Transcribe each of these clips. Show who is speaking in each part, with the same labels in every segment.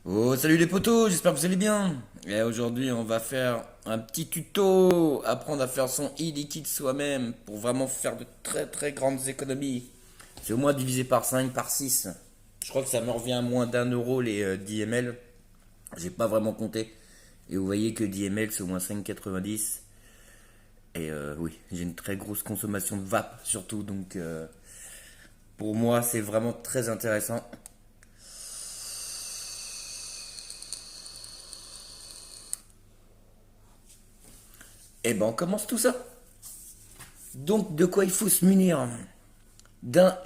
Speaker 1: Oh, salut les potos, j'espère que vous allez bien. Et aujourd'hui, on va faire un petit tuto, apprendre à faire son e-liquide soi-même pour vraiment faire de très très grandes économies. C'est au moins divisé par 5, par 6. Je crois que ça me revient à moins d'1 euro les 10 ml. J'ai pas vraiment compté. Et vous voyez que 10 ml c'est au moins 5,90. Et oui, j'ai une très grosse consommation de vape surtout, donc pour moi c'est vraiment très intéressant. Et ben on commence tout ça. Donc, de quoi il faut se munir? D'un,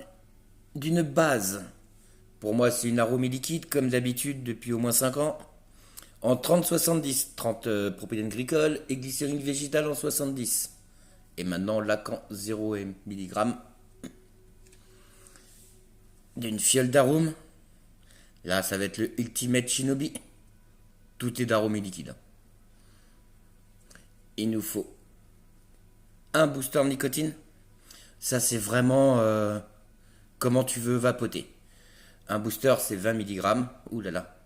Speaker 1: d'une base. Pour moi, c'est une aromie liquide, comme d'habitude, depuis au moins 5 ans. En 30-70, 30 propylène glycol et glycérine végétale en 70. Et maintenant, Lacan 0 mg. D'une fiole d'arôme. Là, ça va être le Ultimate Shinobi. Tout est d'aromie liquide. Il nous faut un booster nicotine. Ça, c'est vraiment comment tu veux vapoter. Un booster, c'est 20 mg. Ouh là là.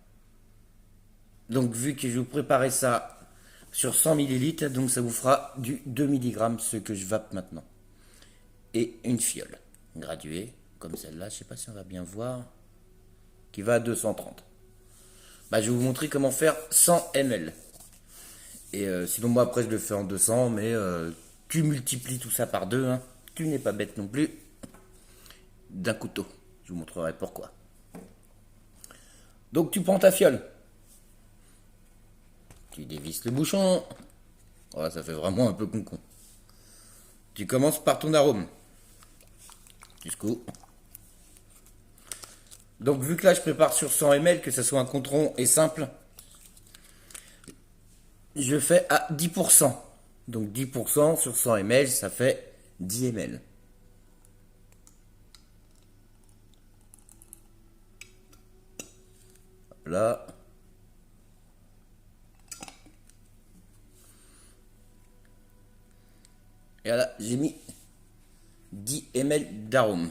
Speaker 1: Donc, vu que je vous préparais ça sur 100 millilitres, donc ça vous fera du 2 mg, ce que je vape maintenant. Et une fiole graduée, comme celle-là, je sais pas si on va bien voir, qui va à 230. Bah, je vais vous montrer comment faire 100 ml. Et sinon, moi, après, je le fais en 200, mais tu multiplies tout ça par deux, hein. Tu n'es pas bête non plus. D'un couteau. Je vous montrerai pourquoi. Donc, tu prends ta fiole. Tu dévisses le bouchon. Oh, ça fait vraiment un peu con-con. Tu commences par ton arôme. Tu secoues. Donc, vu que là, je prépare sur 100 ml, que ce soit un contron et simple, je fais à 10%. Donc, 10% sur 100 ml, ça fait 10 ml. Là. Et là, j'ai mis 10 ml d'arôme.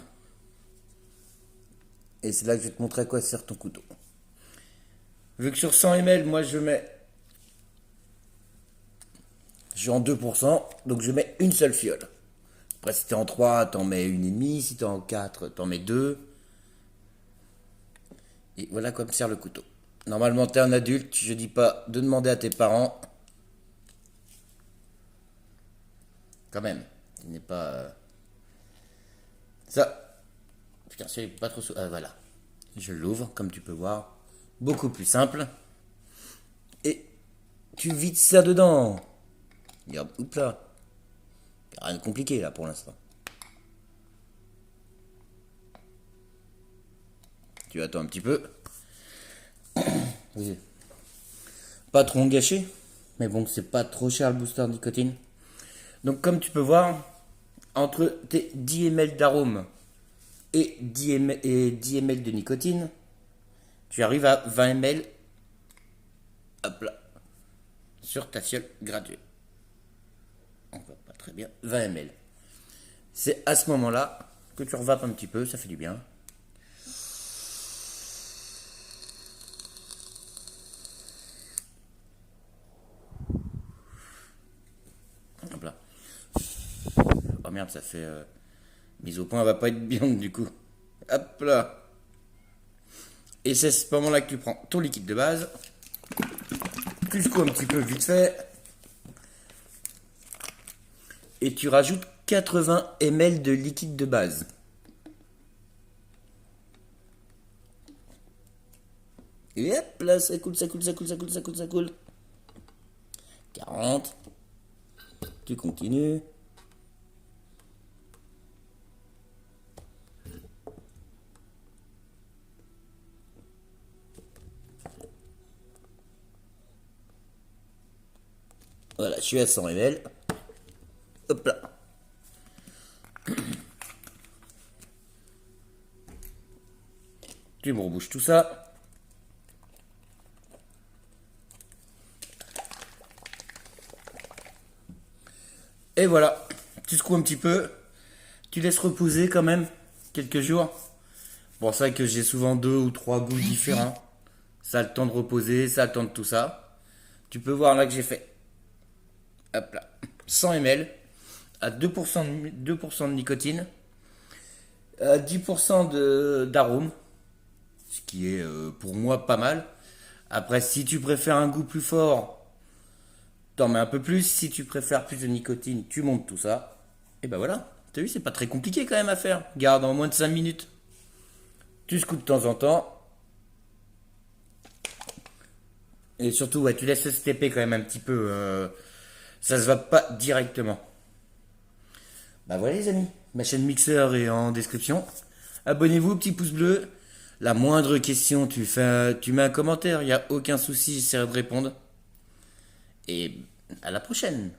Speaker 1: Et c'est là que je vais te montrer à quoi sert ton couteau. Vu que sur 100 ml, moi je suis en 2%, donc je mets une seule fiole. Après, si t'es en 3, t'en mets une et demie. Si t'es en 4, t'en mets deux. Et voilà comme sert le couteau. Normalement, t'es un adulte. Je dis pas de demander à tes parents. Quand même. Il n'est pas. Ça. Putain, c'est pas trop. Voilà. Je l'ouvre, comme tu peux voir. Beaucoup plus simple. Et tu vides ça dedans. Et hop, oups là. Rien de compliqué là pour l'instant. Tu attends un petit peu. Oui. Pas trop gâché. Mais bon, c'est pas trop cher le booster de nicotine. Donc comme tu peux voir, entre tes 10 ml d'arôme et 10 ml de nicotine, tu arrives à 20 ml, hop là, sur ta fiole graduée. On voit pas très bien, 20 ml. C'est à ce moment-là que tu revapes un petit peu, ça fait du bien. Hop là. Oh merde, ça fait mise au point, elle va pas être bien du coup. Hop là. Et c'est à ce moment-là que tu prends ton liquide de base. Tu secoues un petit peu vite fait. Et tu rajoutes 80 ml de liquide de base. Et hop là, ça coule, ça coule, ça coule, ça coule, ça coule, ça coule. 40. Tu continues. Voilà, je suis à 100 ml. Hop là. Tu me rebouches tout ça. Et voilà. Tu secoues un petit peu. Tu laisses reposer quand même quelques jours. Bon, c'est vrai que j'ai souvent deux ou trois goûts différents. Ça a le temps de reposer, ça a le temps de tout ça. Tu peux voir là que j'ai fait, hop là, 100 ml à 2% de nicotine, à 10% d'arôme, ce qui est pour moi pas mal. Après, si tu préfères un goût plus fort, t'en mets un peu plus. Si tu préfères plus de nicotine, tu montes tout ça. Et ben voilà. T'as vu, c'est pas très compliqué quand même à faire. Garde en moins de 5 minutes. Tu secoues de temps en temps. Et surtout, ouais, tu laisses se stepper quand même un petit peu. Ça se va pas directement. Bah voilà les amis. Ma chaîne Mixer est en description. Abonnez-vous, petit pouce bleu. La moindre question, tu mets un commentaire. Il n'y a aucun souci, j'essaierai de répondre. Et à la prochaine.